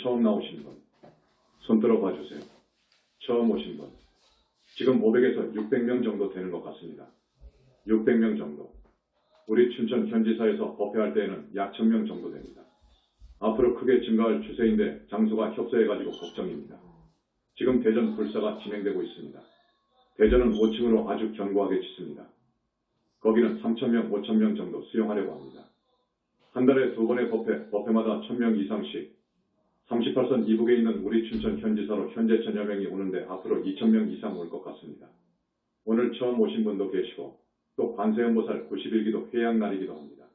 처음 나오신 분, 손 들어 봐주세요. 처음 오신 분. 지금 500에서 600명 정도 되는 것 같습니다. 600명 정도. 우리 춘천 현지사에서 법회할 때에는 약 1000명 정도 됩니다. 앞으로 크게 증가할 추세인데 장소가 협소해가지고 걱정입니다. 지금 대전 불사가 진행되고 있습니다. 대전은 5층으로 아주 견고하게 짓습니다. 거기는 3000명, 5000명 정도 수용하려고 합니다. 한 달에 2번의 법회마다 1000명 이상씩 38선 이북에 있는 우리 춘천 현지사로 현재 1000여 명이 오는데 앞으로 2000명 이상 올 것 같습니다. 오늘 처음 오신 분도 계시고 또 관세음보살 91기도 회양날이기도 합니다.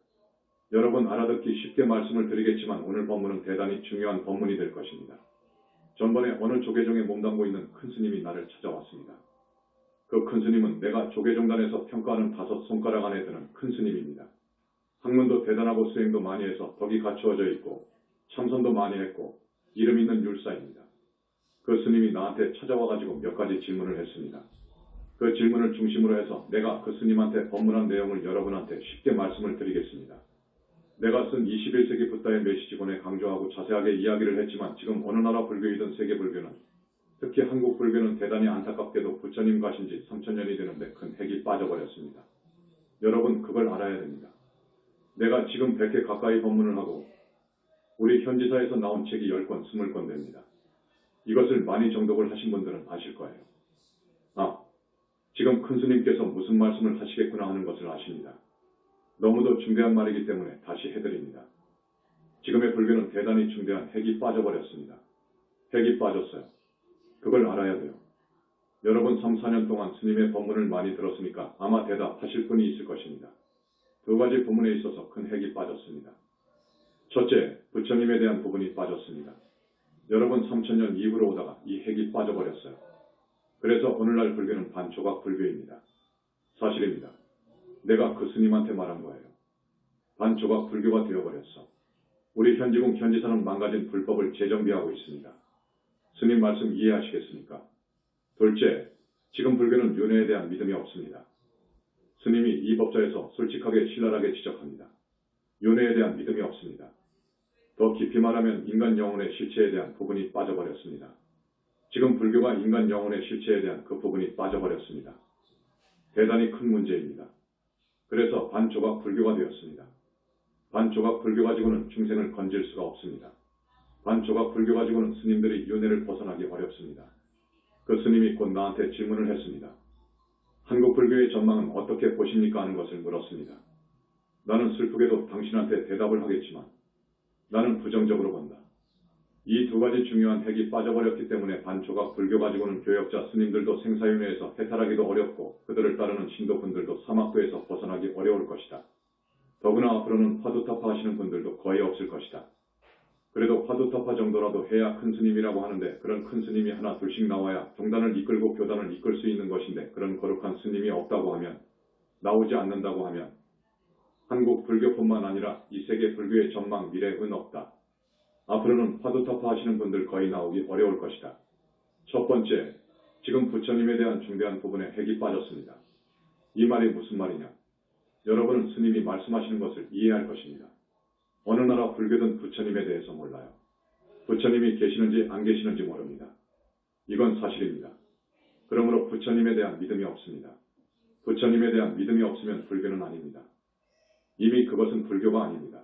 여러분 알아듣기 쉽게 말씀을 드리겠지만 오늘 법문은 대단히 중요한 법문이 될 것입니다. 전번에 어느 조계종에 몸담고 있는 큰 스님이 나를 찾아왔습니다. 그 큰 스님은 내가 조계종단에서 평가하는 5손가락 안에 드는 큰 스님입니다. 학문도 대단하고 수행도 많이 해서 덕이 갖추어져 있고 참선도 많이 했고 이름 있는 율사입니다. 그 스님이 나한테 찾아와가지고 몇 가지 질문을 했습니다. 그 질문을 중심으로 해서 내가 그 스님한테 법문한 내용을 여러분한테 쉽게 말씀을 드리겠습니다. 내가 쓴 21세기 붓다의 메시지본에 강조하고 자세하게 이야기를 했지만 지금 어느 나라 불교이든 세계 불교는 특히 한국 불교는 대단히 안타깝게도 부처님 가신 지 3000년이 되는데 큰 핵이 빠져버렸습니다. 여러분 그걸 알아야 됩니다. 내가 지금 100회 가까이 법문을 하고 우리 현지사에서 나온 책이 10권, 20권 됩니다. 이것을 많이 정독을 하신 분들은 아실 거예요. 지금 큰 스님께서 무슨 말씀을 하시겠구나 하는 것을 아십니다. 너무도 중대한 말이기 때문에 다시 해드립니다. 지금의 불교는 대단히 중대한 핵이 빠져버렸습니다. 핵이 빠졌어요. 그걸 알아야 돼요. 여러분 3, 4년 동안 스님의 법문을 많이 들었으니까 아마 대답하실 분이 있을 것입니다. 2가지 부분에 있어서 큰 핵이 빠졌습니다. 첫째, 부처님에 대한 부분이 빠졌습니다. 여러분 3000년 이후로 오다가 이 핵이 빠져버렸어요. 그래서 오늘날 불교는 반조각 불교입니다. 사실입니다. 내가 그 스님한테 말한 거예요. 반조각 불교가 되어버렸어. 우리 현지국 현지사는 망가진 불법을 재정비하고 있습니다. 스님 말씀 이해하시겠습니까? 둘째, 지금 불교는 윤회에 대한 믿음이 없습니다. 스님이 이 법자에서 솔직하게 신랄하게 지적합니다. 윤회에 대한 믿음이 없습니다. 더 깊이 말하면 인간 영혼의 실체에 대한 부분이 빠져버렸습니다. 지금 불교가 인간 영혼의 실체에 대한 그 부분이 빠져버렸습니다. 대단히 큰 문제입니다. 그래서 반조각 불교가 되었습니다. 반조각 불교 가지고는 중생을 건질 수가 없습니다. 반조각 불교 가지고는 스님들이 윤회를 벗어나기 어렵습니다. 그 스님이 곧 나한테 질문을 했습니다. 한국 불교의 전망은 어떻게 보십니까 하는 것을 물었습니다. 나는 슬프게도 당신한테 대답을 하겠지만 나는 부정적으로 본다. 이 2가지 중요한 핵이 빠져버렸기 때문에 반조각 불교 가지고는 교역자 스님들도 생사윤회에서 해탈하기도 어렵고 그들을 따르는 신도분들도 사막도에서 벗어나기 어려울 것이다. 더구나 앞으로는 화두타파 하시는 분들도 거의 없을 것이다. 그래도 화두타파 정도라도 해야 큰 스님이라고 하는데 그런 큰 스님이 하나 둘씩 나와야 종단을 이끌고 교단을 이끌 수 있는 것인데 그런 거룩한 스님이 없다고 하면 나오지 않는다고 하면 한국 불교뿐만 아니라 이 세계 불교의 전망 미래은 없다. 앞으로는 화두타파 하시는 분들 거의 나오기 어려울 것이다. 첫 번째, 지금 부처님에 대한 중대한 부분에 핵이 빠졌습니다. 이 말이 무슨 말이냐? 여러분은 스님이 말씀하시는 것을 이해할 것입니다. 어느 나라 불교든 부처님에 대해서 몰라요. 부처님이 계시는지 안 계시는지 모릅니다. 이건 사실입니다. 그러므로 부처님에 대한 믿음이 없습니다. 부처님에 대한 믿음이 없으면 불교는 아닙니다. 이미 그것은 불교가 아닙니다.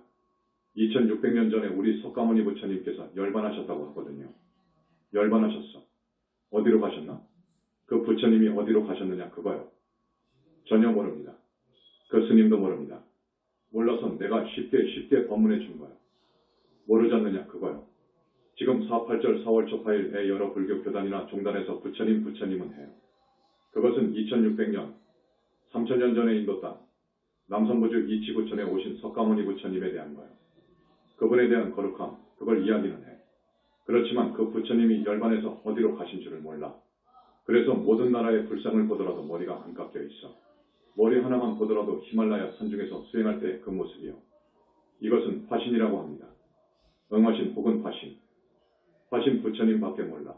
2600년 전에 우리 석가모니 부처님께서 열반하셨다고 하거든요. 열반하셨어. 어디로 가셨나? 그 부처님이 어디로 가셨느냐 그거요. 전혀 모릅니다. 그 스님도 모릅니다. 몰라서 내가 쉽게 법문해 준 거예요. 모르지 않느냐 그거요. 지금 4.8절 4월 초파일에 여러 불교 교단이나 종단에서 부처님은 해요. 그것은 2600년, 3000년 전에 인도 땅, 남성부주 이치부천에 오신 석가모니 부처님에 대한 거예요. 그분에 대한 거룩함, 그걸 이야기는 해. 그렇지만 그 부처님이 열반해서 어디로 가신 줄을 몰라. 그래서 모든 나라의 불상을 보더라도 머리가 안 깎여 있어. 머리 하나만 보더라도 히말라야 산중에서 수행할 때 그 모습이요. 이것은 화신이라고 합니다. 응화신 혹은 화신. 화신 부처님밖에 몰라.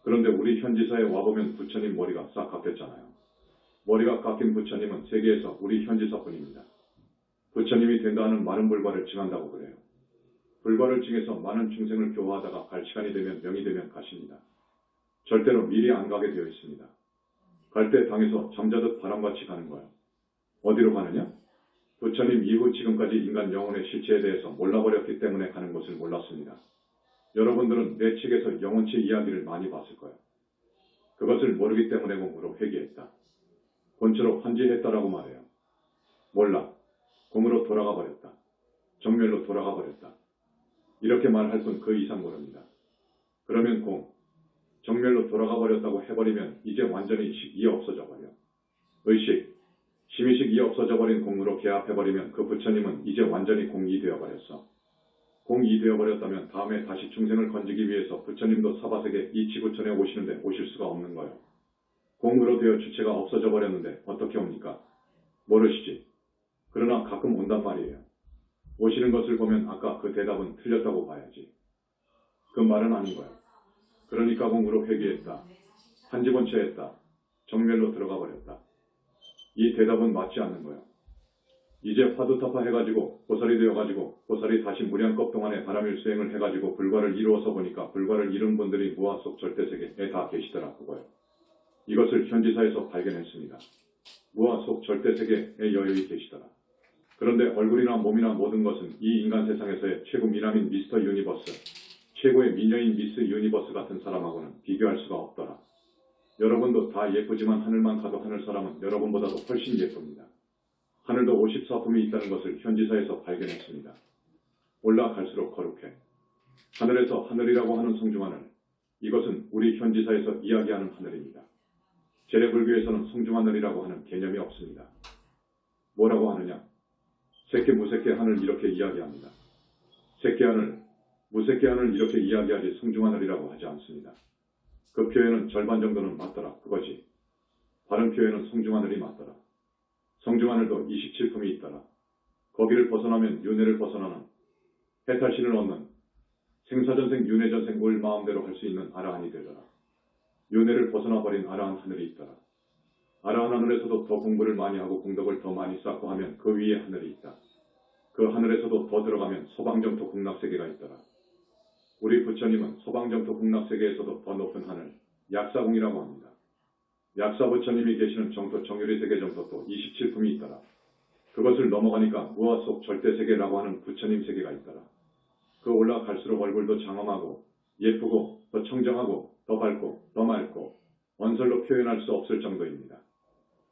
그런데 우리 현지사에 와보면 부처님 머리가 싹 깎였잖아요. 머리가 깎인 부처님은 세계에서 우리 현지사뿐입니다. 부처님이 된다 하는 마른 불발을 증한다고 그래요. 불과를 징해서 많은 중생을 교화하다가 갈 시간이 되면 명이 되면 가십니다. 절대로 미리 안 가게 되어 있습니다. 갈 때 당에서 잠자듯 바람같이 가는 거예요. 어디로 가느냐? 부처님 이후 지금까지 인간 영혼의 실체에 대해서 몰라버렸기 때문에 가는 곳을 몰랐습니다. 여러분들은 내 책에서 영혼체 이야기를 많이 봤을 거예요. 그것을 모르기 때문에 공으로 회귀했다. 본처로 환지했다라고 말해요. 몰라. 공으로 돌아가 버렸다. 정멸로 돌아가 버렸다. 이렇게 말할 뿐 그 이상 모릅니다. 그러면 공, 정멸로 돌아가 버렸다고 해버리면 이제 완전히 이이 없어져 버려. 의식, 심의식이 없어져 버린 공으로 개합해버리면 그 부처님은 이제 완전히 공이 되어버렸어. 공이 되어버렸다면 다음에 다시 중생을 건지기 위해서 부처님도 사바세계 이 지구촌에 오시는데 오실 수가 없는 거예요. 공으로 되어 주체가 없어져 버렸는데 어떻게 옵니까? 모르시지. 그러나 가끔 온단 말이에요. 오시는 것을 보면 아까 그 대답은 틀렸다고 봐야지. 그 말은 아닌 거예요. 그러니까 공으로 회귀했다. 한지본처했다. 정멸로 들어가 버렸다. 이 대답은 맞지 않는 거예요. 이제 화두타파 해가지고 보살이 되어가지고 보살이 다시 무량겁 동안에 바람일수행을 해가지고 불과를 이루어서 보니까 불과를 이룬 분들이 무아 속 절대세계에 다 계시더라 그거예요. 이것을 현지사에서 발견했습니다. 무아 속 절대세계에 여유히 계시더라. 그런데 얼굴이나 몸이나 모든 것은 이 인간 세상에서의 최고 미남인 미스터 유니버스, 최고의 미녀인 미스 유니버스 같은 사람하고는 비교할 수가 없더라. 여러분도 다 예쁘지만 하늘만 가도 하늘 사람은 여러분보다도 훨씬 예쁩니다. 하늘도 54품이 있다는 것을 현지사에서 발견했습니다. 올라갈수록 거룩해. 하늘에서 하늘이라고 하는 성중하늘, 이것은 우리 현지사에서 이야기하는 하늘입니다. 제례불교에서는 성중하늘이라고 하는 개념이 없습니다. 뭐라고 하느냐? 새끼 무새끼 하늘 이렇게 이야기합니다. 새끼 하늘, 무새끼 하늘 이렇게 이야기하지 성중하늘이라고 하지 않습니다. 그 표현은 절반 정도는 맞더라 그거지. 다른 표현은 성중하늘이 맞더라. 성중하늘도 27품이 있더라. 거기를 벗어나면 윤회를 벗어나는, 해탈신을 얻는, 생사전생 윤회전생 뭘 마음대로 할 수 있는 아라한이 되더라. 윤회를 벗어나버린 아라한 하늘이 있더라. 아라한 하늘에서도 더 공부를 많이 하고 공덕을 더 많이 쌓고 하면 그 위에 하늘이 있다. 그 하늘에서도 더 들어가면 소방정토 극락세계가 있더라. 우리 부처님은 소방정토 극락세계에서도 더 높은 하늘, 약사궁이라고 합니다. 약사부처님이 계시는 정토 정유리세계 정토도 27품이 있더라. 그것을 넘어가니까 무아 속 절대세계라고 하는 부처님 세계가 있더라. 그 올라갈수록 얼굴도 장엄하고 예쁘고 더 청정하고 더 밝고 더 맑고 언설로 표현할 수 없을 정도입니다.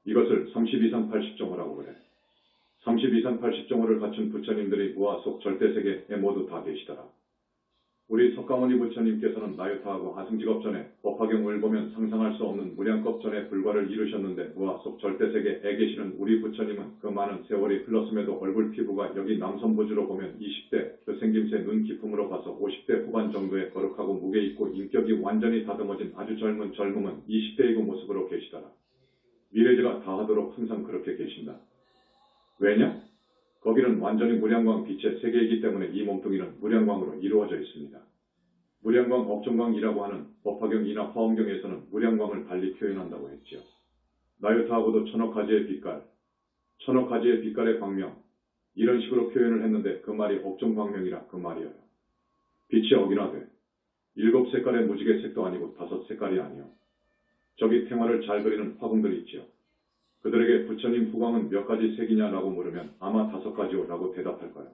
이것을 32산 80종호라고 그래. 32산 80종호를 갖춘 부처님들이 무아 속 절대세계에 모두 다 계시더라. 우리 석가모니 부처님께서는 나유타하고 아승직업 전에 법화경을 보면 상상할 수 없는 무량겁 전에 불과를 이루셨는데 무아 속 절대세계에 계시는 우리 부처님은 그 많은 세월이 흘렀음에도 얼굴 피부가 여기 남선부주로 보면 20대 그 생김새 눈 깊음으로 봐서 50대 후반 정도의 거룩하고 무게 있고 인격이 완전히 다듬어진 아주 젊은 젊음은 20대이고 모습으로 계시더라. 미래지가 다 하도록 항상 그렇게 계신다. 왜냐? 거기는 완전히 무량광 빛의 세계이기 때문에 이 몸뚱이는 무량광으로 이루어져 있습니다. 무량광 업종광이라고 하는 법화경이나 화엄경에서는 무량광을 달리 표현한다고 했지요. 나유타하고도 천억 가지의 빛깔, 천억 가지의 빛깔의 광명 이런 식으로 표현을 했는데 그 말이 업종광명이라 그 말이에요. 빛이 억인화돼 7색깔의 무지개 색도 아니고 5색깔이 아니요. 저기 탱화를 잘 그리는 화궁들이 있지요. 그들에게 부처님 후광은 몇 가지 색이냐라고 물으면 아마 5가지요 라고 대답할 거예요.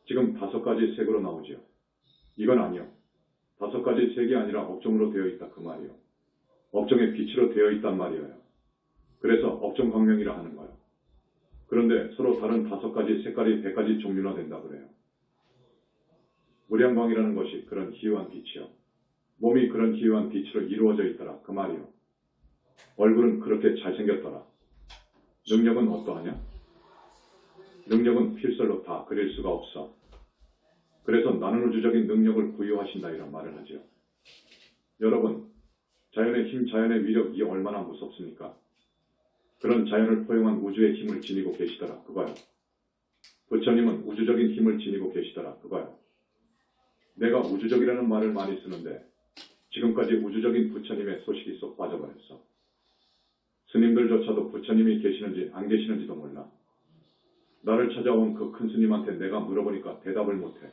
지금 5가지 색으로 나오지요. 이건 아니요. 5가지 색이 아니라 업종으로 되어 있다 그 말이요. 업종의 빛으로 되어 있단 말이에요. 그래서 업종광명이라 하는 거예요. 그런데 서로 다른 5가지 색깔이 100가지 종류나 된다 그래요. 무량광이라는 것이 그런 희유한 빛이요. 몸이 그런 희유한 빛으로 이루어져 있더라 그 말이요. 얼굴은 그렇게 잘생겼더라. 능력은 어떠하냐? 능력은 필설로 다 그릴 수가 없어. 그래서 나는 우주적인 능력을 부여하신다 이런 말을 하지요. 여러분, 자연의 힘, 자연의 위력이 얼마나 무섭습니까? 그런 자연을 포용한 우주의 힘을 지니고 계시더라 그거요. 부처님은 우주적인 힘을 지니고 계시더라 그거요. 내가 우주적이라는 말을 많이 쓰는데 지금까지 우주적인 부처님의 소식이 쏙 빠져버렸어. 스님들조차도 부처님이 계시는지 안 계시는지도 몰라. 나를 찾아온 그 큰 스님한테 내가 물어보니까 대답을 못해.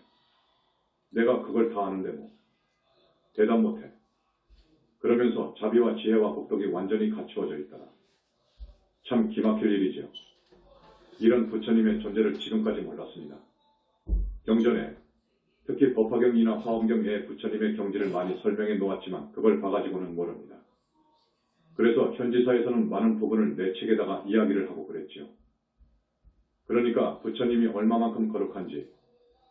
내가 그걸 다 아는데 뭐. 대답 못해. 그러면서 자비와 지혜와 복덕이 완전히 갖추어져 있더라. 참 기막힐 일이지요. 이런 부처님의 존재를 지금까지 몰랐습니다. 경전에 특히 법화경이나 화엄경 외에 부처님의 경지를 많이 설명해 놓았지만 그걸 봐가지고는 모릅니다. 그래서 현지사에서는 많은 부분을 내 책에다가 이야기를 하고 그랬지요. 그러니까 부처님이 얼마만큼 거룩한지,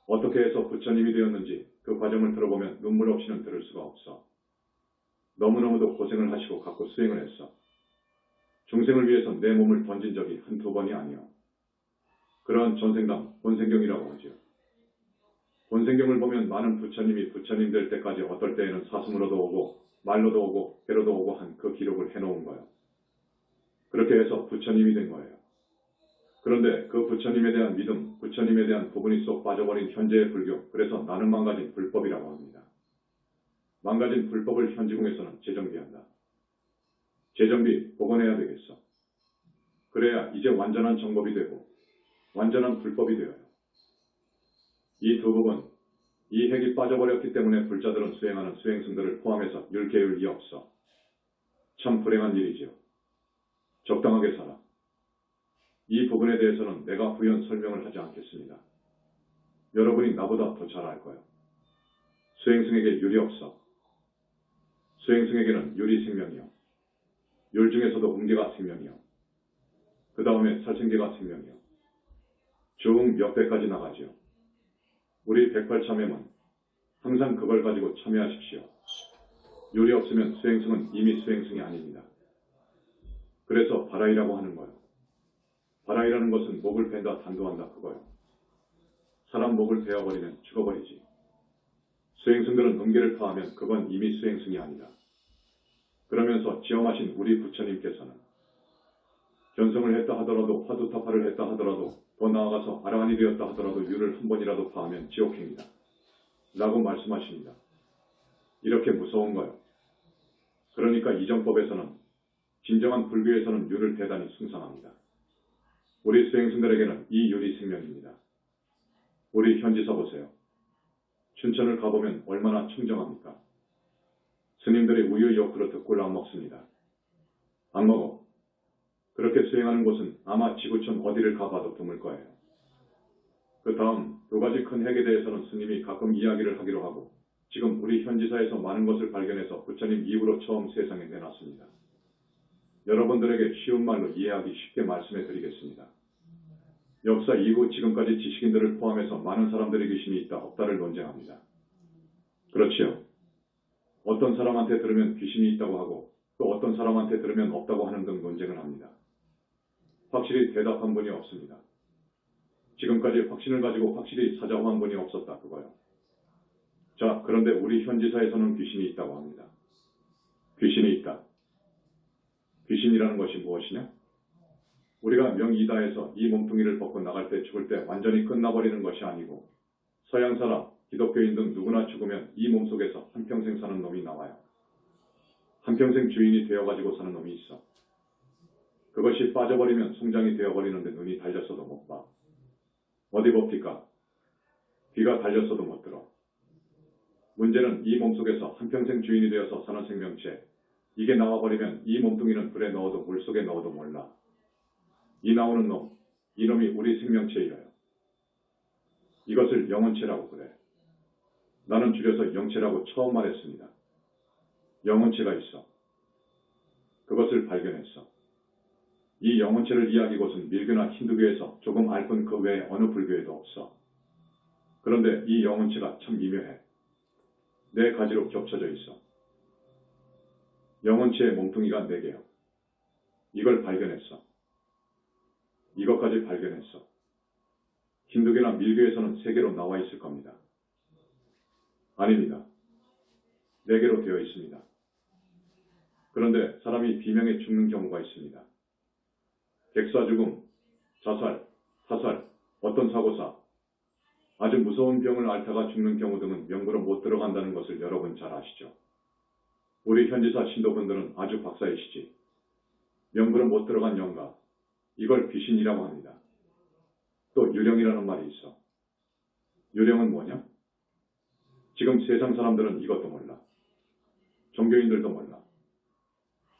어떻게 해서 부처님이 되었는지 그 과정을 들어보면 눈물 없이는 들을 수가 없어. 너무너무도 고생을 하시고 갖고 수행을 했어. 중생을 위해서 내 몸을 던진 적이 한두 번이 아니요. 그러한 전생담, 본생경이라고 하지요. 본생경을 보면 많은 부처님이 부처님 될 때까지 어떨 때에는 사슴으로도 오고 말로도 오고 배로도 오고 한 그 기록을 해놓은 거예요. 그렇게 해서 부처님이 된 거예요. 그런데 그 부처님에 대한 믿음, 부처님에 대한 부분이 쏙 빠져버린 현재의 불교, 그래서 나는 망가진 불법이라고 합니다. 망가진 불법을 현지궁에서는 재정비한다. 재정비, 복원해야 되겠어. 그래야 이제 완전한 정법이 되고 완전한 불법이 되어요. 이 두 부분, 이 핵이 빠져버렸기 때문에 불자들은 수행하는 수행승들을 포함해서 율계율이 없어. 참 불행한 일이지요. 적당하게 살아. 이 부분에 대해서는 내가 부연 설명을 하지 않겠습니다. 여러분이 나보다 더 잘 알 거예요. 수행승에게 율이 없어. 수행승에게는 율이 생명이요. 율 중에서도 음계가 생명이요. 그 다음에 살생계가 생명이요. 쭉 몇 배까지 나가지요. 우리 108참여는 항상 그걸 가지고 참여하십시오. 율이 없으면 수행승은 이미 수행승이 아닙니다. 그래서 바라이라고 하는 거예요. 바라이라는 것은 목을 벤다 단도한다 그거예요. 사람 목을 베어버리면 죽어버리지. 수행승들은 음계를 파하면 그건 이미 수행승이 아니다. 그러면서 지엄하신 우리 부처님께서는 견성을 했다 하더라도 화두타파를 했다 하더라도 더 나아가서 아라한이 되었다 하더라도 율을 한 번이라도 파하면 지옥행이다. 라고 말씀하십니다. 이렇게 무서운 거요. 그러니까 이정법에서는 진정한 불교에서는 율을 대단히 숭상합니다. 우리 수행승들에게는 이 율이 생명입니다. 우리 현지사 보세요. 춘천을 가보면 얼마나 청정합니까? 스님들이 우유 요구르트 꿀 안 먹습니다. 안 먹어. 그렇게 수행하는 곳은 아마 지구촌 어디를 가봐도 드물 거예요. 그 다음 두 가지 큰 핵에 대해서는 스님이 가끔 이야기를 하기로 하고 지금 우리 현지사에서 많은 것을 발견해서 부처님 이후로 처음 세상에 내놨습니다. 여러분들에게 쉬운 말로 이해하기 쉽게 말씀해 드리겠습니다. 역사 이후 지금까지 지식인들을 포함해서 많은 사람들이 귀신이 있다 없다를 논쟁합니다. 그렇지요. 어떤 사람한테 들으면 귀신이 있다고 하고 또 어떤 사람한테 들으면 없다고 하는 등 논쟁을 합니다. 확실히 대답한 분이 없습니다. 지금까지 확신을 가지고 확실히 사자후한 분이 없었다 그거요. 자, 그런데 우리 현지사에서는 귀신이 있다고 합니다. 귀신이 있다. 귀신이라는 것이 무엇이냐? 우리가 명이다에서 이 몸뚱이를 벗고 나갈 때 죽을 때 완전히 끝나버리는 것이 아니고 서양 사람, 기독교인 등 누구나 죽으면 이 몸속에서 한평생 사는 놈이 나와요. 한평생 주인이 되어가지고 사는 놈이 있어. 그것이 빠져버리면 송장이 되어버리는데 눈이 달렸어도 못 봐. 어디 봅니까? 귀가 달렸어도 못 들어. 문제는 이 몸속에서 한평생 주인이 되어서 사는 생명체, 이게 나와버리면 이 몸뚱이는 불에 넣어도 물속에 넣어도 몰라. 이 나오는 놈, 이놈이 우리 생명체이래요. 이것을 영혼체라고 그래. 나는 줄여서 영체라고 처음 말했습니다. 영혼체가 있어. 그것을 발견했어. 이 영혼체를 이해하기 곳은 밀교나 힌두교에서 조금 알 뿐 그 외에 어느 불교에도 없어. 그런데 이 영혼체가 참 미묘해. 네 가지로 겹쳐져 있어. 영혼체의 몸뚱이가 4개요. 이걸 발견했어. 이것까지 발견했어. 힌두교나 밀교에서는 3개로 나와 있을 겁니다. 아닙니다. 4개로 되어 있습니다. 그런데 사람이 비명에 죽는 경우가 있습니다. 객사 죽음, 자살, 타살, 어떤 사고사, 아주 무서운 병을 앓다가 죽는 경우 등은 명부로 못 들어간다는 것을 여러분 잘 아시죠? 우리 현지사 신도분들은 아주 박사이시지. 명부로 못 들어간 영가, 이걸 귀신이라고 합니다. 또 유령이라는 말이 있어. 유령은 뭐냐? 지금 세상 사람들은 이것도 몰라. 종교인들도 몰라.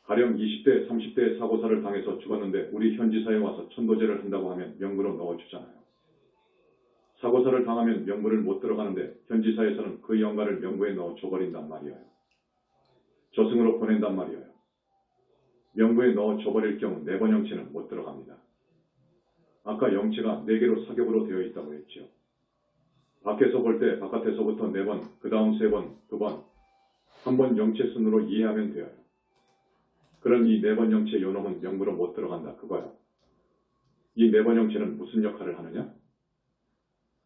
가령 20대, 30대의 사고사를 당해서 죽었는데 우리 현지사에 와서 천도제를 한다고 하면 명부로 넣어주잖아요. 사고사를 당하면 명부를 못 들어가는데 현지사에서는 그 영가를 명부에 넣어 줘버린단 말이에요. 저승으로 보낸단 말이에요. 명부에 넣어 줘버릴 경우 4번 영체는 못 들어갑니다. 아까 영체가 4개로 사격으로 되어 있다고 했지요. 밖에서 볼 때 바깥에서부터 4번, 그 다음 3번, 2번, 한 번 영체 순으로 이해하면 돼요. 그런 이 4번 영체 요놈은 명부로 못 들어간다 그거요. 이 4번 영체는 무슨 역할을 하느냐?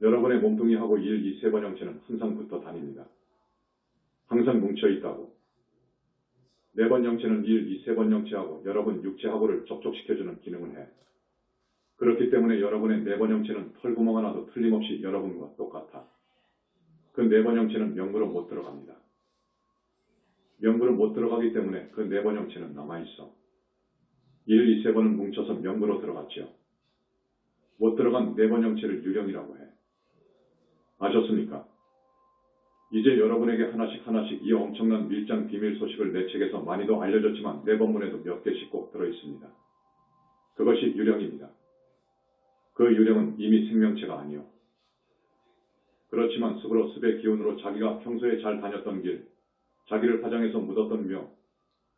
여러분의 몸뚱이하고 1, 2, 3번 영체는 항상 붙어 다닙니다. 항상 뭉쳐 있다고. 4번 영체는 1, 2, 3번 영체하고 여러분 육체하고를 접촉시켜주는 기능을 해. 그렇기 때문에 여러분의 4번 영체는 털구멍 하나도 틀림없이 여러분과 똑같아. 그 4번 영체는 명부로 못 들어갑니다. 명부로 못 들어가기 때문에 그 4번 영체는 남아있어. 1, 2, 3번은 뭉쳐서 명부로 들어갔지요. 못 들어간 4번 영체를 유령이라고 해. 아셨습니까? 이제 여러분에게 하나씩 이 엄청난 밀장 비밀 소식을 내 책에서 많이도 알려졌지만 내 법문에도 몇 개씩 꼭 들어있습니다. 그것이 유령입니다. 그 유령은 이미 생명체가 아니요. 그렇지만 습으로 습의 기운으로 자기가 평소에 잘 다녔던 길, 자기를 화장해서 묻었던 묘,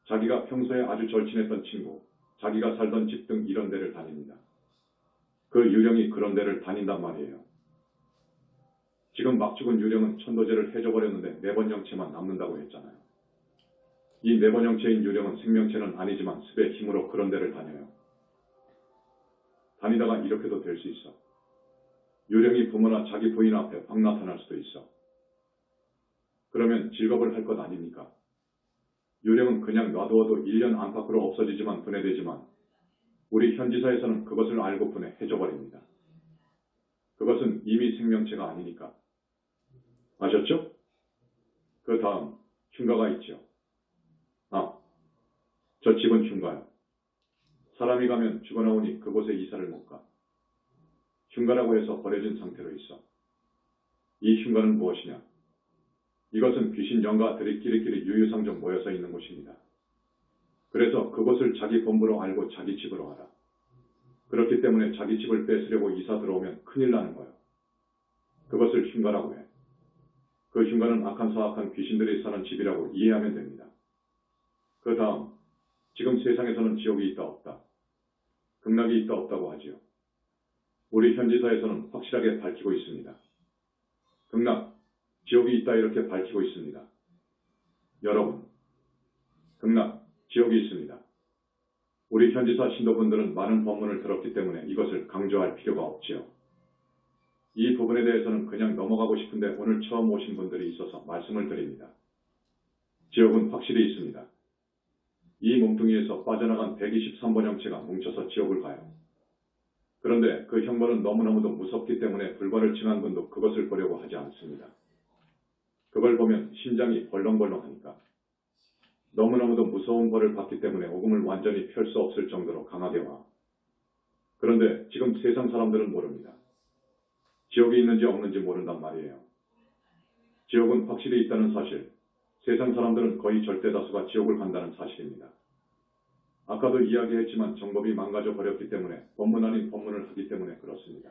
자기가 평소에 아주 절친했던 친구, 자기가 살던 집 등 이런 데를 다닙니다. 그 유령이 그런 데를 다닌단 말이에요. 지금 막 죽은 유령은 천도제를 해줘버렸는데 4번 영체만 남는다고 했잖아요. 이 4번 영체인 유령은 생명체는 아니지만 습의 힘으로 그런 데를 다녀요. 다니다가 이렇게도 될 수 있어. 유령이 부모나 자기 부인 앞에 확 나타날 수도 있어. 그러면 직업을 할 것 아닙니까? 유령은 그냥 놔두어도 1년 안팎으로 없어지지만 분해되지만 우리 현지사에서는 그것을 알고분해 해줘버립니다. 그것은 이미 생명체가 아니니까. 아셨죠? 그 다음 흉가가 있죠. 저 집은 흉가요. 사람이 가면 죽어나오니 그곳에 이사를 못 가. 흉가라고 해서 버려진 상태로 있어. 이 흉가는 무엇이냐? 이것은 귀신 영가들이 끼리끼리 유유상종 모여서 있는 곳입니다. 그래서 그곳을 자기 본부로 알고 자기 집으로 하라. 그렇기 때문에 자기 집을 뺏으려고 이사 들어오면 큰일 나는 거예요. 그것을 흉가라고 해. 그 흉가는 악한 사악한 귀신들이 사는 집이라고 이해하면 됩니다. 그 다음, 지금 세상에서는 지옥이 있다 없다. 극락이 있다 없다고 하지요. 우리 현지사에서는 확실하게 밝히고 있습니다. 극락, 지옥이 있다 이렇게 밝히고 있습니다. 여러분, 극락, 지옥이 있습니다. 우리 현지사 신도분들은 많은 법문을 들었기 때문에 이것을 강조할 필요가 없지요. 이 부분에 대해서는 그냥 넘어가고 싶은데 오늘 처음 오신 분들이 있어서 말씀을 드립니다. 지옥은 확실히 있습니다. 이 몸뚱이에서 빠져나간 123번 형체가 뭉쳐서 지옥을 가요. 그런데 그 형벌은 너무너무도 무섭기 때문에 불과를 칭한 분도 그것을 보려고 하지 않습니다. 그걸 보면 심장이 벌렁벌렁하니까. 너무너무도 무서운 벌을 받기 때문에 오금을 완전히 펼 수 없을 정도로 강하게 와. 그런데 지금 세상 사람들은 모릅니다. 지옥이 있는지 없는지 모른단 말이에요. 지옥은 확실히 있다는 사실, 세상 사람들은 거의 절대 다수가 지옥을 간다는 사실입니다. 아까도 이야기했지만 정법이 망가져 버렸기 때문에 법문 아닌 법문을 하기 때문에 그렇습니다.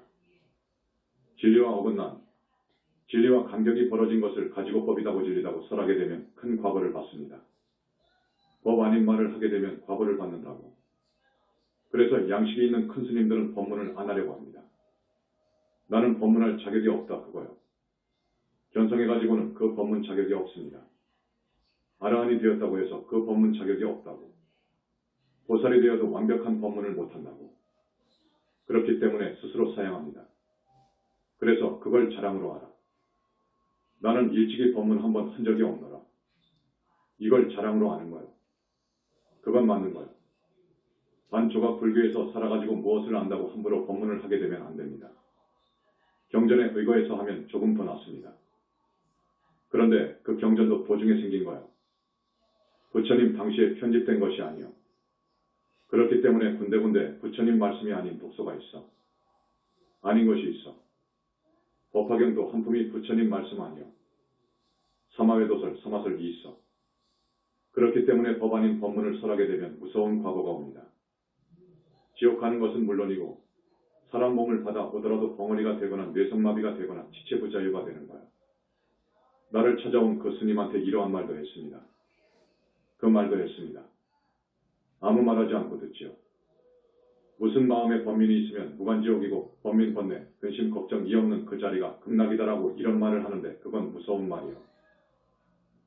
진리와 어긋난, 진리와 간격이 벌어진 것을 가지고 법이다고 진리다고 설하게 되면 큰 과보를 받습니다. 법 아닌 말을 하게 되면 과보를 받는다고. 그래서 양식이 있는 큰 스님들은 법문을 안 하려고 합니다. 나는 법문할 자격이 없다 그거요. 견성해가지고는 그 법문 자격이 없습니다. 아라한이 되었다고 해서 그 법문 자격이 없다고. 보살이 되어도 완벽한 법문을 못한다고. 그렇기 때문에 스스로 사양합니다. 그래서 그걸 자랑으로 하라. 나는 일찍이 법문 한 번 한 적이 없노라. 이걸 자랑으로 하는 거예요. 그건 맞는 거예요. 반조각 불교에서 살아가지고 무엇을 안다고 함부로 법문을 하게 되면 안 됩니다. 경전에 의거해서 하면 조금 더 낫습니다. 그런데 그 경전도 도중에 생긴 거예요. 부처님 당시에 편집된 것이 아니요. 그렇기 때문에 군데군데 부처님 말씀이 아닌 독소가 있어. 아닌 것이 있어. 법화경도 한 품이 부처님 말씀 아니요. 사마외도설, 사마설 이있어. 그렇기 때문에 법안인 법문을 설하게 되면 무서운 과거가 옵니다. 지옥 가는 것은 물론이고 사람 몸을 받아 오더라도 벙어리가 되거나 뇌성마비가 되거나 지체부자유가 되는 거야. 나를 찾아온 그 스님한테 이러한 말도 했습니다. 그 말도 했습니다. 아무 말하지 않고 듣지요. 무슨 마음에 범민이 있으면 무간지옥이고 범민 번뇌, 근심 걱정 이 없는 그 자리가 극락이다라고 이런 말을 하는데 그건 무서운 말이요.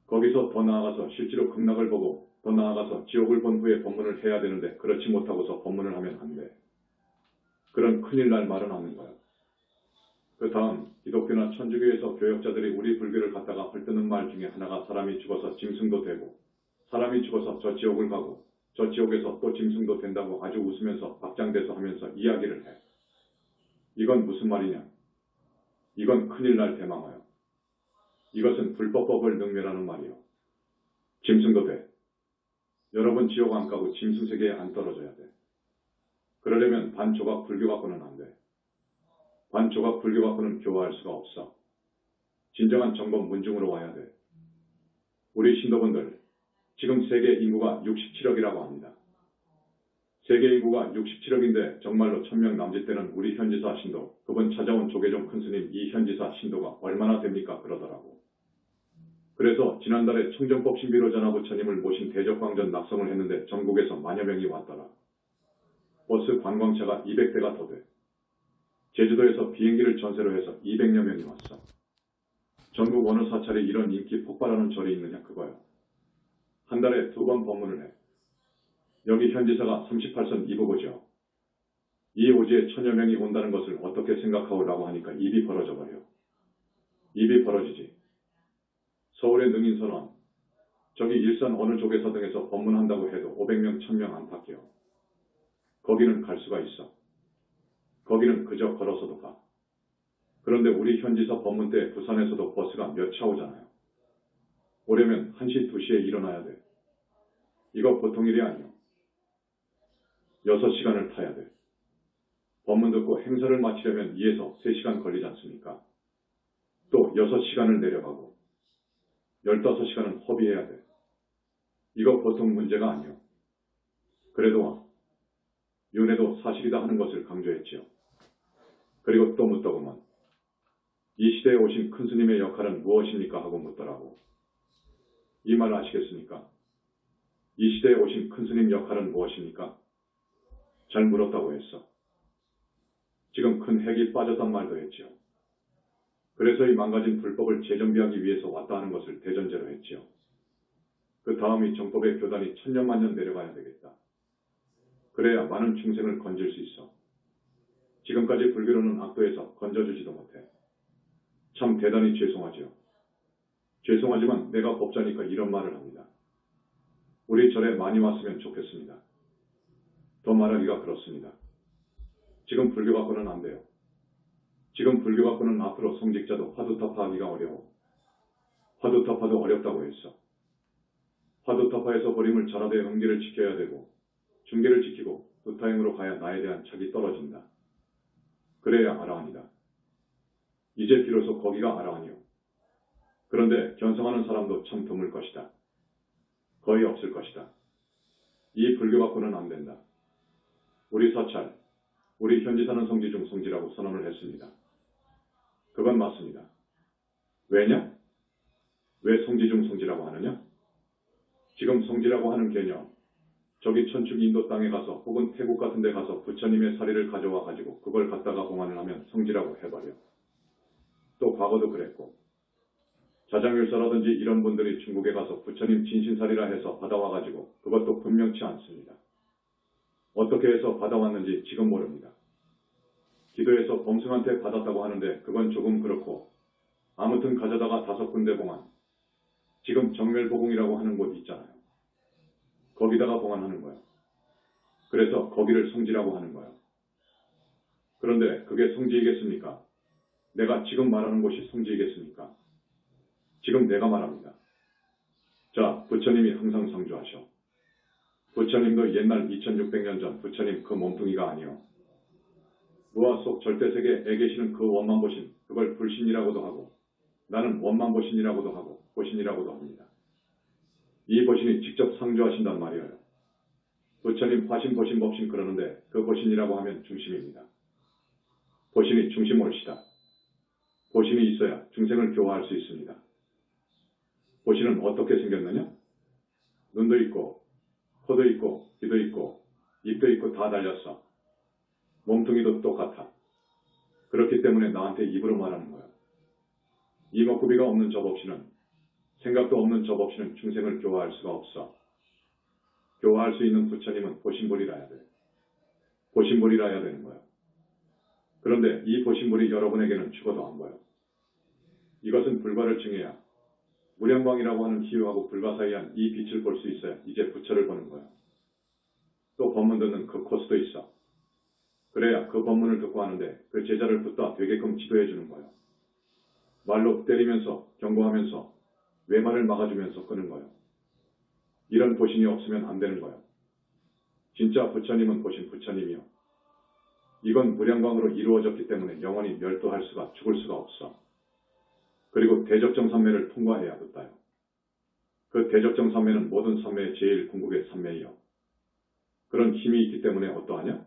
거기서 더 나아가서 실제로 극락을 보고 더 나아가서 지옥을 본 후에 법문을 해야 되는데 그렇지 못하고서 법문을 하면 안 돼. 그런 큰일 날 말은 없는 거야. 그 다음 기독교나 천주교에서 교역자들이 우리 불교를 갖다가 헐뜯는 말 중에 하나가 사람이 죽어서 짐승도 되고 사람이 죽어서 저 지옥을 가고 저 지옥에서 또 짐승도 된다고 아주 웃으면서 박장대소 하면서 이야기를 해. 이건 무슨 말이냐? 이건 큰일 날 대망하여. 이것은 불법법을 능멸하는 말이요. 짐승도 돼. 여러분 지옥 안 가고 짐승 세계에 안 떨어져야 돼. 그러려면 반조각 불교 갖고는 안 돼. 반조각 불교 갖고는 교화할 수가 없어. 진정한 정법 문중으로 와야 돼. 우리 신도분들, 지금 세계 인구가 67억이라고 합니다. 세계 인구가 67억인데 정말로 1000명 남짓되는 우리 현지사 신도, 그분 찾아온 조계종 큰스님 이 현지사 신도가 얼마나 됩니까? 그러더라고. 그래서 지난달에 청정법 신비로 전하부처님을 모신 대적광전 낙성을 했는데 전국에서 만여 명이 왔더라. 버스 관광차가 200대가 더 돼. 제주도에서 비행기를 전세로 해서 200여 명이 왔어. 전국 어느 사찰에 이런 인기 폭발하는 절이 있느냐 그거야. 한 달에 2번 법문을 해. 여기 현지사가 38선 이부고죠. 이 오지에 1000여 명이 온다는 것을 어떻게 생각하오라고 하니까 입이 벌어져 버려. 입이 벌어지지. 서울의 능인선원, 저기 일산 어느 조계사 등에서 법문한다고 해도 500명, 1000명 안팎이요. 거기는 갈 수가 있어. 거기는 그저 걸어서도 가. 그런데 우리 현지사 법문 때 부산에서도 버스가 몇 차 오잖아요. 오려면 1시, 2시에 일어나야 돼. 이거 보통 일이 아니요. 6시간을 타야 돼. 법문 듣고 행사를 마치려면 2에서 3시간 걸리지 않습니까? 또 6시간을 내려가고 15시간은 허비해야 돼. 이거 보통 문제가 아니요. 그래도 윤회도 사실이다 하는 것을 강조했지요. 그리고 또 묻더구먼. 이 시대에 오신 큰 스님의 역할은 무엇입니까? 하고 묻더라고. 이 말 아시겠습니까? 이 시대에 오신 큰 스님 역할은 무엇입니까? 잘 물었다고 했어. 지금 큰 핵이 빠졌단 말도 했지요. 그래서 이 망가진 불법을 재정비하기 위해서 왔다 하는 것을 대전제로 했지요. 그 다음이 정법의 교단이 천년만년 내려가야 되겠다. 그래야 많은 중생을 건질 수 있어. 지금까지 불교로는 악도에서 건져주지도 못해. 참 대단히 죄송하지요. 죄송하지만 내가 법자니까 이런 말을 합니다. 우리 절에 많이 왔으면 좋겠습니다. 더 말하기가 그렇습니다. 지금 불교 갖고는 안 돼요. 지금 불교 갖고는 앞으로 성직자도 화두타파하기가 어려워. 화두타파도 어렵다고 했어. 화두타파에서 버림을 전하되 응계를 지켜야 되고 중계를 지키고 두타행으로 가야 나에 대한 착이 떨어진다. 그래야 아라한이다. 이제 비로소 거기가 아라한이요. 그런데 견성하는 사람도 참 드물 것이다. 거의 없을 것이다. 이 불교 갖고는 안 된다. 우리 사찰, 우리 현지사는 성지 중 성지라고 선언을 했습니다. 그건 맞습니다. 왜냐? 왜 성지 중 성지라고 하느냐? 지금 성지라고 하는 개념, 저기 천축 인도 땅에 가서 혹은 태국 같은 데 가서 부처님의 사리를 가져와 가지고 그걸 갖다가 봉안을 하면 성지라고 해버려. 또 과거도 그랬고 자장율사라든지 이런 분들이 중국에 가서 부처님 진신사리라 해서 받아와 가지고 그것도 분명치 않습니다. 어떻게 해서 받아왔는지 지금 모릅니다. 기도해서 범승한테 받았다고 하는데 그건 조금 그렇고 아무튼 가져다가 5군데 봉안, 지금 정멸보궁이라고 하는 곳 있잖아요. 거기다가 봉안하는 거야. 그래서 거기를 성지라고 하는 거야. 그런데 그게 성지이겠습니까? 내가 지금 말하는 곳이 성지이겠습니까? 지금 내가 말합니다. 자, 부처님이 항상 상주하셔. 부처님도 옛날 2600년 전 부처님 그 몸뚱이가 아니요. 무아 속 절대세계에 계시는 그 원만보신, 그걸 불신이라고도 하고 나는 원만보신이라고도 하고 보신이라고도 합니다. 이 보신이 직접 상주하신단 말이에요. 부처님 화신 보신 법신 그러는데 그 보신이라고 하면 중심입니다. 보신이 중심 옳시다. 보신이 있어야 중생을 교화할 수 있습니다. 보신은 어떻게 생겼느냐? 눈도 있고 코도 있고 귀도 있고 입도 있고 다 달렸어. 몸뚱이도 똑같아. 그렇기 때문에 나한테 입으로 말하는 거야. 이목구비가 없는 저 법신은, 생각도 없는 저 법신은 중생을 교화할 수가 없어. 교화할 수 있는 부처님은 보신불이라야 돼. 보신불이라야 되는 거야. 그런데 이 보신불이 여러분에게는 죽어도 안 보여. 이것은 불과를 증해야 무량광이라고 하는 희유하고 불가사의한 이 빛을 볼 수 있어야 이제 부처를 보는 거야. 또 법문 듣는 그 코스도 있어. 그래야 그 법문을 듣고 하는데 그 제자를 붙다 되게끔 지도해 주는 거야. 말로 때리면서 경고하면서 외말을 막아주면서 끄는 거야. 이런 보신이 없으면 안 되는 거야. 진짜 부처님은 보신 부처님이요. 이건 무량광으로 이루어졌기 때문에 영원히 멸도할 수가 죽을 수가 없어. 그리고 대적정 삼매를 통과해야 붙다요. 그 대적정 삼매는 모든 삼매의 제일 궁극의 삼매이요. 그런 힘이 있기 때문에 어떠하냐?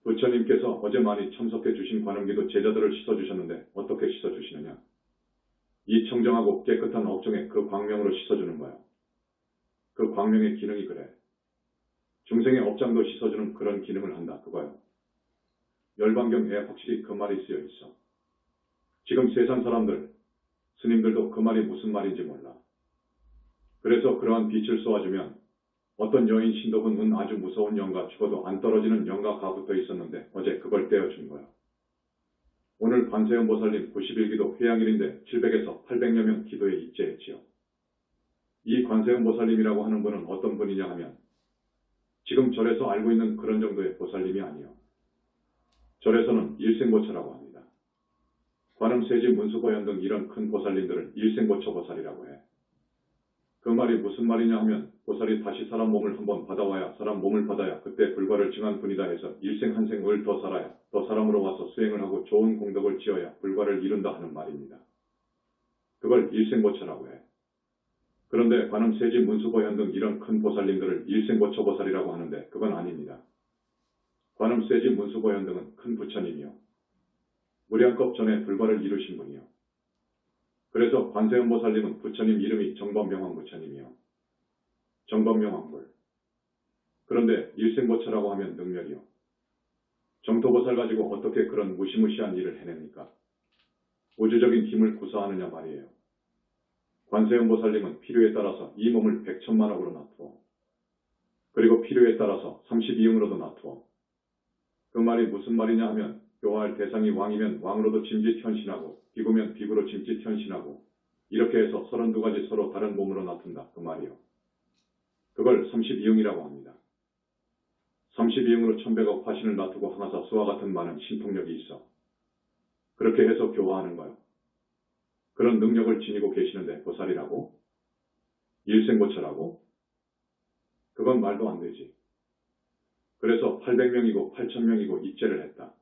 부처님께서 어제 많이 참석해 주신 관음기도 제자들을 씻어주셨는데 어떻게 씻어주시느냐? 이 청정하고 깨끗한 업종에 그 광명으로 씻어주는 거야. 그 광명의 기능이 그래. 중생의 업장도 씻어주는 그런 기능을 한다. 그거요. 열반경에 확실히 그 말이 쓰여 있어. 지금 세상 사람들, 스님들도 그 말이 무슨 말인지 몰라. 그래서 그러한 빛을 쏘아주면 어떤 여인 신도분은 아주 무서운 영가 죽어도 안 떨어지는 영가가 붙어 있었는데 어제 그걸 떼어준 거야. 오늘 관세음 보살님 91기도 회양일인데 700에서 800여 명 기도에 입제했지요. 이 관세음 보살님이라고 하는 분은 어떤 분이냐 하면 지금 절에서 알고 있는 그런 정도의 보살님이 아니요. 절에서는 일생보처라고 합니다. 관음, 세지, 문수보현 등 이런 큰 보살님들을 일생보처 보살이라고 해. 그 말이 무슨 말이냐 하면 보살이 다시 사람 몸을 한번 받아와야 사람 몸을 받아야 그때 불과를 증한 분이다 해서 일생 한 생을 더 살아야 더 사람으로 와서 수행을 하고 좋은 공덕을 지어야 불과를 이룬다 하는 말입니다. 그걸 일생보처라고 해. 그런데 관음, 세지, 문수보현 등 이런 큰 보살님들을 일생보처 보살이라고 하는데 그건 아닙니다. 관음, 세지, 문수보현 등은 큰 부처님이요. 무량겁 전에 불과를 이루신 분이요. 그래서 관세음 보살님은 부처님 이름이 정법명왕 부처님이요. 정법명왕불. 그런데 일생보처라고 하면 능멸이요. 정토보살 가지고 어떻게 그런 무시무시한 일을 해냅니까? 우주적인 힘을 구사하느냐 말이에요. 관세음 보살님은 필요에 따라서 이 몸을 100천만억으로 놔두어. 그리고 필요에 따라서 32형으로도 놔두어. 그 말이 무슨 말이냐 하면 교화할 대상이 왕이면 왕으로도 짐짓 현신하고 비구면 비구로 짐짓 현신하고 이렇게 해서 32가지 서로 다른 몸으로 놔둔다. 그 말이요. 그걸 32형이라고 합니다. 32형으로 1100억 화신을 놔두고 항아사 수와 같은 많은 신통력이 있어. 그렇게 해서 교화하는 거요. 그런 능력을 지니고 계시는데 보살이라고? 일생보처라고? 그건 말도 안 되지. 그래서 800명이고 8000명이고 입제를 했다.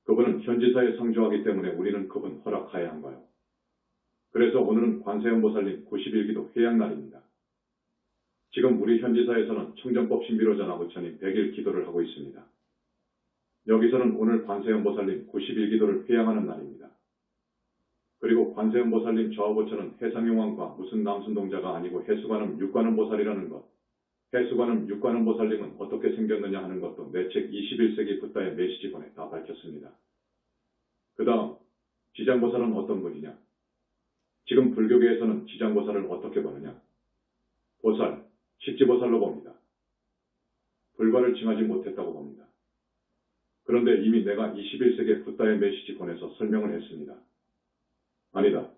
그분은 현지사에 상주하기 때문에 우리는 그분 허락하여야 한 거요. 그래서 오늘은 관세음 보살님 91기도 회양날입니다. 지금 우리 현지사에서는 청정법 신비로전화 부처님 100일 기도를 하고 있습니다. 여기서는 오늘 관세음 보살님 91기도를 회양하는 날입니다. 그리고 관세음 보살님 좌우부처는 해상용왕과 무슨 남순동자가 아니고 해수관음 육관음 보살이라는 것. 해수관음 육관음 보살님은 어떻게 생겼느냐 하는 것도 내 책 21세기 붓다의 메시지본에 다 밝혔습니다. 그 다음 지장보살은 어떤 분이냐? 지금 불교계에서는 지장보살을 어떻게 보느냐? 보살, 식지보살로 봅니다. 불과를 증하지 못했다고 봅니다. 그런데 이미 내가 21세기 붓다의 메시지본에서 설명을 했습니다. 아니다.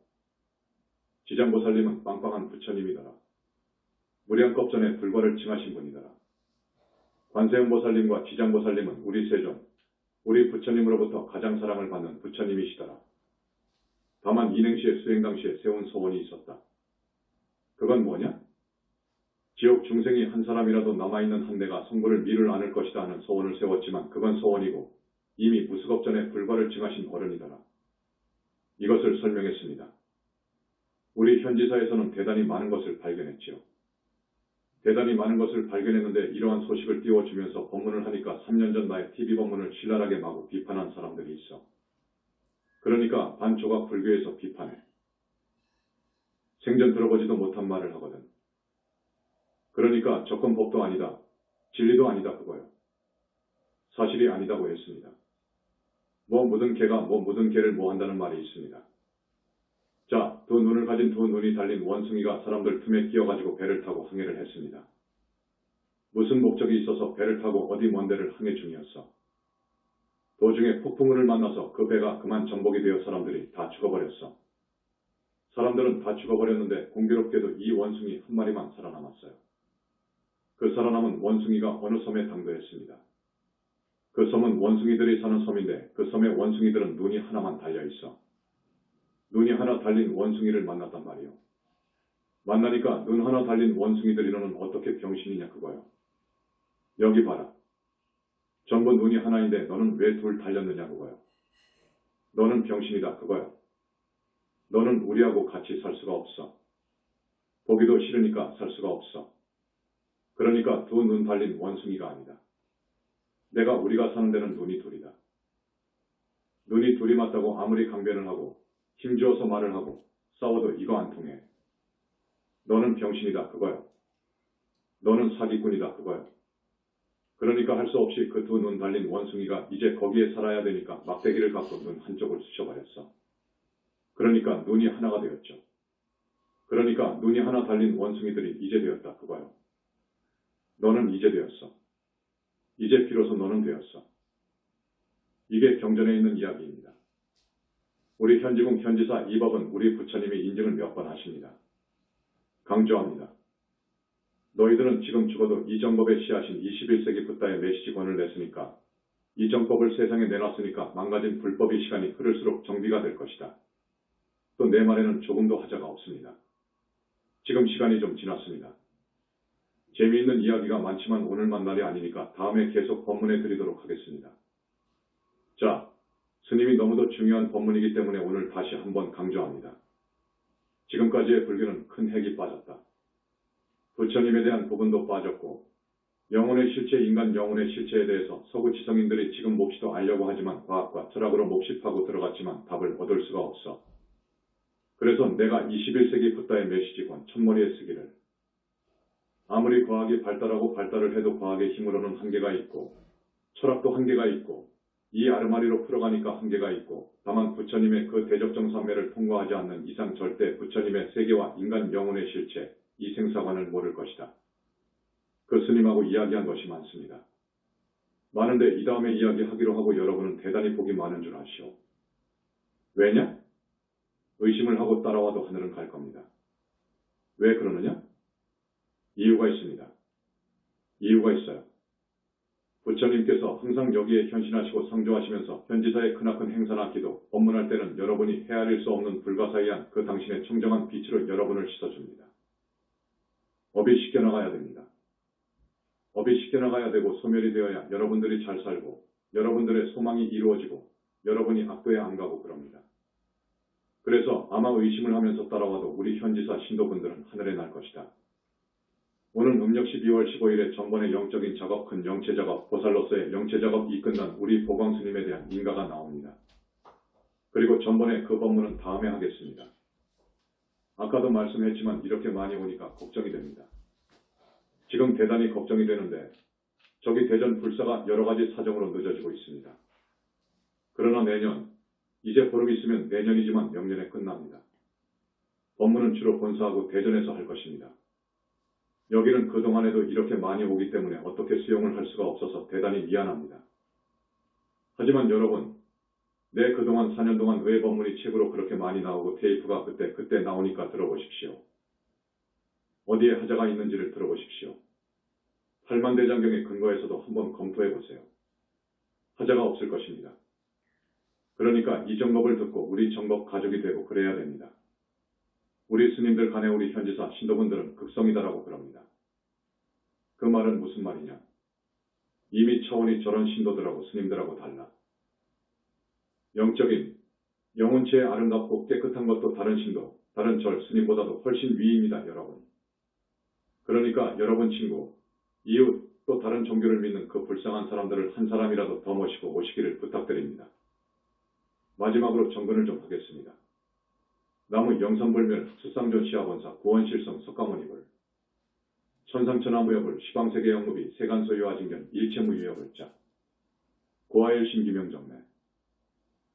지장보살님은 빵빵한 부처님이더라. 무량겁 전에 불과를 증하신 분이더라. 관세음보살님과 지장보살님은 우리 세존, 우리 부처님으로부터 가장 사랑을 받는 부처님이시더라. 다만 인행시의 수행 당시에 세운 소원이 있었다. 그건 뭐냐? 지옥 중생이 한 사람이라도 남아있는 한대가 성불을 미룰 않을 것이다 하는 소원을 세웠지만 그건 소원이고 이미 무수겁 전에 불과를 증하신 어른이더라. 이것을 설명했습니다. 우리 현지사에서는 대단히 많은 것을 발견했지요. 대단히 많은 것을 발견했는데 이러한 소식을 띄워주면서 법문을 하니까 3년 전 나의 TV 법문을 신랄하게 마구 비판한 사람들이 있어. 그러니까 반조각 불교에서 비판해. 생전 들어보지도 못한 말을 하거든. 그러니까 접근법도 아니다. 진리도 아니다 그거요. 사실이 아니다고 했습니다. 뭐 묻은 개가 뭐 묻은 개를 뭐 한다는 말이 있습니다. 자, 두 눈을 가진 두 눈이 달린 원숭이가 사람들 틈에 끼어가지고 배를 타고 항해를 했습니다. 무슨 목적이 있어서 배를 타고 어디 먼 데를 항해 중이었어. 도중에 폭풍우를 만나서 그 배가 그만 전복이 되어 사람들이 다 죽어버렸어. 사람들은 다 죽어버렸는데 공교롭게도 이 원숭이 한 마리만 살아남았어요. 그 살아남은 원숭이가 어느 섬에 당도했습니다. 그 섬은 원숭이들이 사는 섬인데 그 섬의 원숭이들은 눈이 하나만 달려있어. 눈이 하나 달린 원숭이를 만났단 말이요. 만나니까 눈 하나 달린 원숭이들이 너는 어떻게 병신이냐 그거요. 여기 봐라. 전부 눈이 하나인데 너는 왜 둘 달렸느냐 그거요. 너는 병신이다 그거요. 너는 우리하고 같이 살 수가 없어. 보기도 싫으니까 살 수가 없어. 그러니까 두 눈 달린 원숭이가 아니다. 우리가 사는 데는 눈이 둘이다. 눈이 둘이 맞다고 아무리 강변을 하고 힘주어서 말을 하고 싸워도 이거 안 통해. 너는 병신이다 그거요. 너는 사기꾼이다 그거요. 그러니까 할 수 없이 그 두 눈 달린 원숭이가 이제 거기에 살아야 되니까 막대기를 갖고 눈 한쪽을 쑤셔버렸어. 그러니까 눈이 하나가 되었죠. 그러니까 눈이 하나 달린 원숭이들이 이제 되었다 그거요. 너는 이제 되었어. 이제 비로소 너는 되었어. 이게 경전에 있는 이야기입니다. 우리 현지궁 현지사 이법은 우리 부처님이 인증을 몇 번 하십니다. 강조합니다. 너희들은 지금 죽어도 이정법의 씨앗인 21세기 붓다의 메시지권을 냈으니까 이 정법을 세상에 내놨으니까 망가진 불법이 시간이 흐를수록 정비가 될 것이다. 또 내 말에는 조금도 하자가 없습니다. 지금 시간이 좀 지났습니다. 재미있는 이야기가 많지만 오늘만 날이 아니니까 다음에 계속 법문해 드리도록 하겠습니다. 자, 스님이 너무도 중요한 법문이기 때문에 오늘 다시 한번 강조합니다. 지금까지의 불교는 큰 핵이 빠졌다. 부처님에 대한 부분도 빠졌고 영혼의 실체, 인간 영혼의 실체에 대해서 서구 지성인들이 지금 몹시도 알려고 하지만 과학과 철학으로 몹시 파고 들어갔지만 답을 얻을 수가 없어. 그래서 내가 21세기 붓다의 메시지권 첫머리에 쓰기를 아무리 과학이 발달하고 발달을 해도 과학의 힘으로는 한계가 있고 철학도 한계가 있고 이 아르마리로 풀어가니까 한계가 있고 다만 부처님의 그 대적정산매를 통과하지 않는 이상 절대 부처님의 세계와 인간 영혼의 실체, 이 생사관을 모를 것이다. 그 스님하고 이야기한 것이 많습니다. 많은데 이 다음에 이야기하기로 하고 여러분은 대단히 복이 많은 줄 아시오. 왜냐? 의심을 하고 따라와도 하늘은 갈 겁니다. 왜 그러느냐? 이유가 있습니다. 이유가 있어요. 부처님께서 항상 여기에 현신하시고 상조하시면서 현지사의 크나큰 행사나 기도, 법문할 때는 여러분이 헤아릴 수 없는 불가사의한 그 당신의 청정한 빛으로 여러분을 씻어줍니다. 업이 씻겨나가야 됩니다. 업이 씻겨나가야 되고 소멸이 되어야 여러분들이 잘 살고 여러분들의 소망이 이루어지고 여러분이 악도에 안 가고 그럽니다. 그래서 아마 의심을 하면서 따라와도 우리 현지사 신도분들은 하늘에 날 것이다. 오늘 음력 12월 15일에 전번의 영적인 작업, 큰 영체 작업, 보살로서의 영체 작업이 끝난 우리 보광스님에 대한 인가가 나옵니다. 그리고 전번에 그 법문은 다음에 하겠습니다. 아까도 말씀했지만 이렇게 많이 오니까 걱정이 됩니다. 지금 대단히 걱정이 되는데 저기 대전 불사가 여러 가지 사정으로 늦어지고 있습니다. 그러나 내년, 이제 보름 있으면 내년이지만 명년에 끝납니다. 법문은 주로 본사하고 대전에서 할 것입니다. 여기는 그동안에도 이렇게 많이 오기 때문에 어떻게 수용을 할 수가 없어서 대단히 미안합니다. 하지만 여러분, 내 그동안 4년 동안 왜 법문이 책으로 그렇게 많이 나오고 테이프가 그때 나오니까 들어보십시오. 어디에 하자가 있는지를 들어보십시오. 팔만대장경의 근거에서도 한번 검토해보세요. 하자가 없을 것입니다. 그러니까 이 정법을 듣고 우리 정법 가족이 되고 그래야 됩니다. 우리 스님들 간에 우리 현지사 신도분들은 극성이다라고 그럽니다. 그 말은 무슨 말이냐? 이미 차원이 저런 신도들하고 스님들하고 달라. 영적인, 영혼체의 아름답고 깨끗한 것도 다른 신도, 다른 절, 스님보다도 훨씬 위입니다, 여러분. 그러니까 여러분 친구, 이웃, 또 다른 종교를 믿는 그 불쌍한 사람들을 한 사람이라도 더 모시고 오시기를 부탁드립니다. 마지막으로 정근을 좀 하겠습니다. 나무 영산불멸 수상전 시아본사 구원실성 석가모니불 천상천하무여불 시방세계영무비 세간소유아징견 일체무유여불자 고아일심 김영정매